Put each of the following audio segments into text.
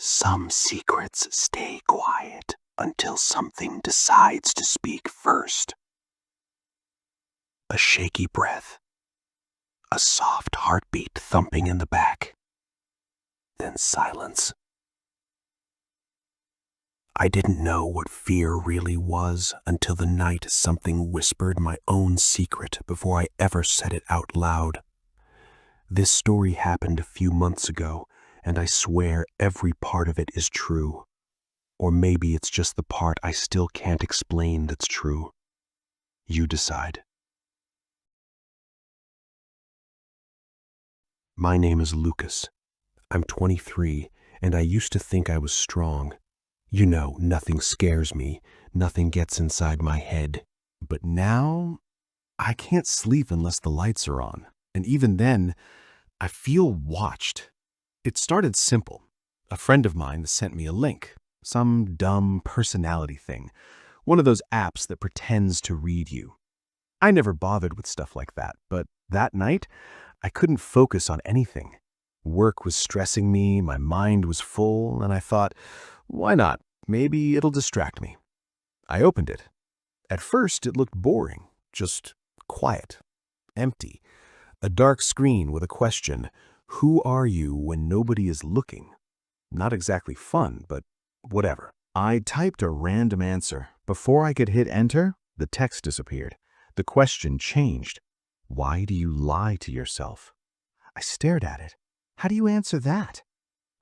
Some secrets stay quiet until something decides to speak first. A shaky breath, a soft heartbeat thumping in the back, then silence. I didn't know what fear really was until the night something whispered my own secret before I ever said it out loud. This story happened a few months ago, and I swear every part of it is true. Or maybe it's just the part I still can't explain that's true. You decide. My name is Lucas. I'm 23, and I used to think I was strong. You know, nothing scares me, nothing gets inside my head. But now, I can't sleep unless the lights are on. And even then, I feel watched. It started simple. A friend of mine sent me a link, some dumb personality thing, one of those apps that pretends to read you. I never bothered with stuff like that, but that night, I couldn't focus on anything. Work was stressing me, my mind was full, and I thought, why not? Maybe it'll distract me. I opened it. At first, it looked boring, just quiet, empty. A dark screen with a question, who are you when nobody is looking? Not exactly fun, but whatever. I typed a random answer. Before I could hit enter, the text disappeared. The question changed. Why do you lie to yourself? I stared at it. How do you answer that?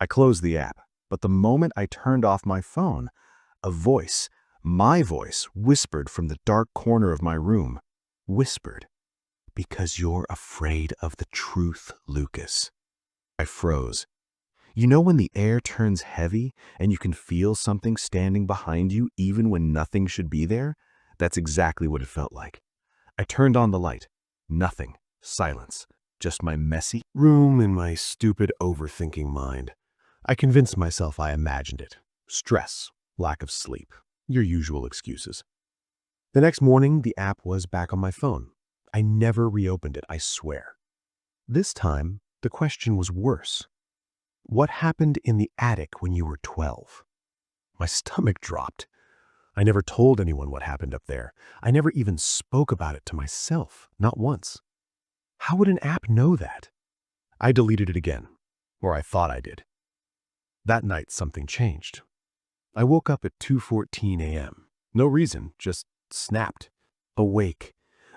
I closed the app, but the moment I turned off my phone, a voice, my voice, whispered from the dark corner of my room. Whispered. Because you're afraid of the truth, Lucas. I froze. You know when the air turns heavy and you can feel something standing behind you even when nothing should be there? That's exactly what it felt like. I turned on the light. Nothing. Silence. Just my messy room and my stupid overthinking mind. I convinced myself I imagined it. Stress, lack of sleep, your usual excuses. The next morning, the app was back on my phone. I never reopened it, I swear. This time, the question was worse. What happened in the attic when you were 12? My stomach dropped. I never told anyone what happened up there. I never even spoke about it to myself, not once. How would an app know that? I deleted it again, or I thought I did. That night, something changed. I woke up at 2:14 a.m. No reason, just snapped. Awake.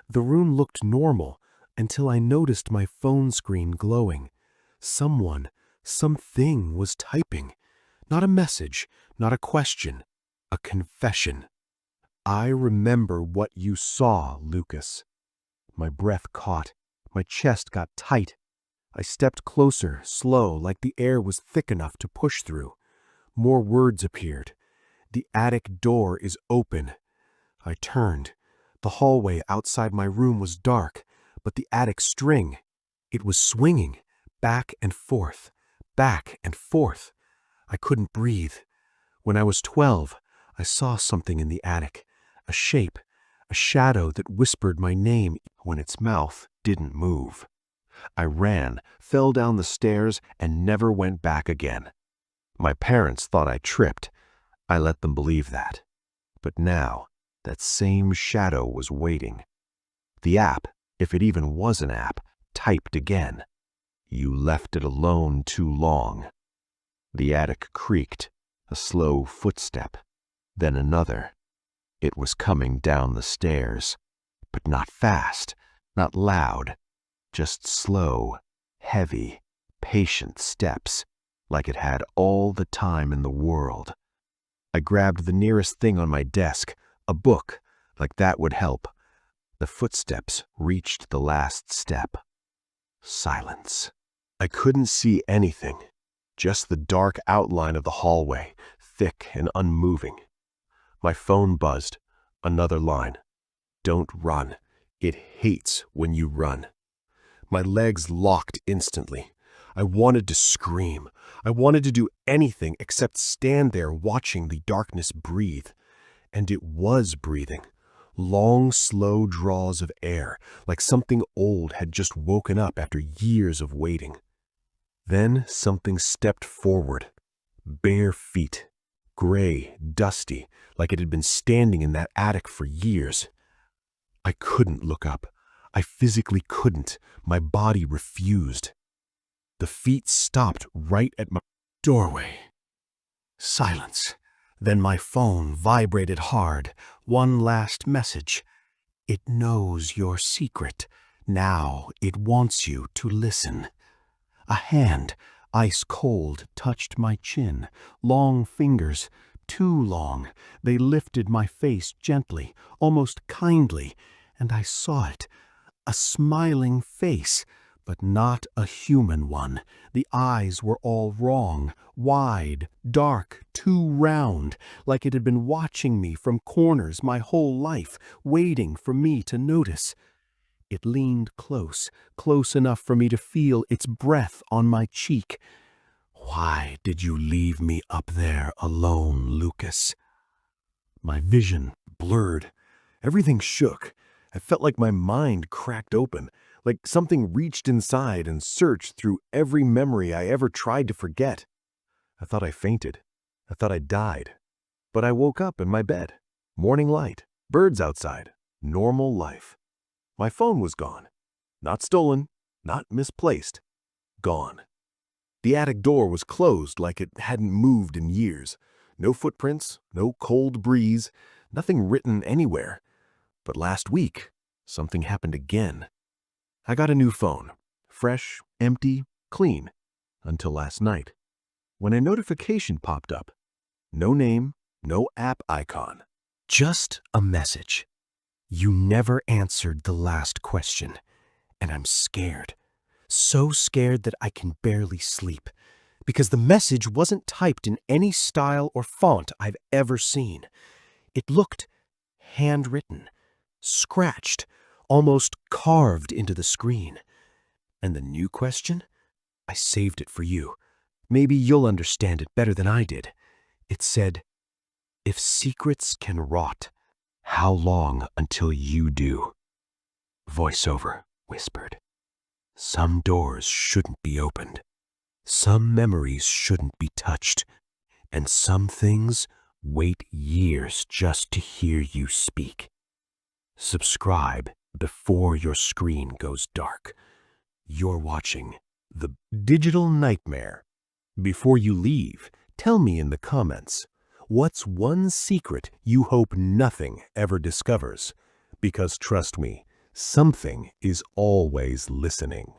The room looked normal until I noticed my phone screen glowing. Something was typing. Not a message, not a question, a confession. I remember what you saw, Lucas. My breath caught. My chest got tight. I stepped closer, slow, like the air was thick enough to push through. More words appeared. The attic door is open. I turned. The hallway outside my room was dark, but the attic string, it was swinging, back and forth, back and forth. I couldn't breathe. When I was 12, I saw something in the attic, a shape, a shadow that whispered my name when its mouth didn't move. I ran, fell down the stairs, and never went back again. My parents thought I tripped. I let them believe that. But now, that same shadow was waiting. The app, if it even was an app, typed again. You left it alone too long. The attic creaked, a slow footstep, then another. It was coming down the stairs, but not fast, not loud, just slow, heavy, patient steps, like it had all the time in the world. I grabbed the nearest thing on my desk, a book, like that would help. The footsteps reached the last step. Silence. I couldn't see anything, just the dark outline of the hallway, thick and unmoving. My phone buzzed. Another line. Don't run. It hates when you run. My legs locked instantly. I wanted to scream. I wanted to do anything except stand there watching the darkness breathe. And it was breathing. Long, slow draws of air, like something old had just woken up after years of waiting. Then something stepped forward. Bare feet. Gray, dusty, like it had been standing in that attic for years. I couldn't look up. I physically couldn't. My body refused. The feet stopped right at my doorway. Silence. Then my phone vibrated hard. One last message. It knows your secret. Now it wants you to listen. A hand, ice cold, touched my chin. Long fingers, too long. They lifted my face gently, almost kindly, and I saw it. A smiling face, but not a human one. The eyes were all wrong, wide, dark, too round, like it had been watching me from corners my whole life, waiting for me to notice. It leaned close, close enough for me to feel its breath on my cheek. Why did you leave me up there alone, Lucas? My vision blurred. Everything shook. I felt like my mind cracked open, like something reached inside and searched through every memory I ever tried to forget. I thought I fainted. I thought I died. But I woke up in my bed. Morning light, birds outside, normal life. My phone was gone. Not stolen, not misplaced. Gone. The attic door was closed like it hadn't moved in years. No footprints, no cold breeze, nothing written anywhere. But last week, something happened again. I got a new phone. Fresh, empty, clean. Until last night, when a notification popped up. No name, no app icon. Just a message. You never answered the last question, and I'm scared. So scared that I can barely sleep, because the message wasn't typed in any style or font I've ever seen. It looked handwritten, scratched, almost carved into the screen. And the new question? I saved it for you. Maybe you'll understand it better than I did. It said, "If secrets can rot, how long until you do?" Voiceover whispered, "Some doors shouldn't be opened. Some memories shouldn't be touched. And some things wait years just to hear you speak. Subscribe before your screen goes dark. You're watching The Digital Nightmare. Before you leave, tell me in the comments, what's one secret you hope nothing ever discovers? Because trust me, something is always listening.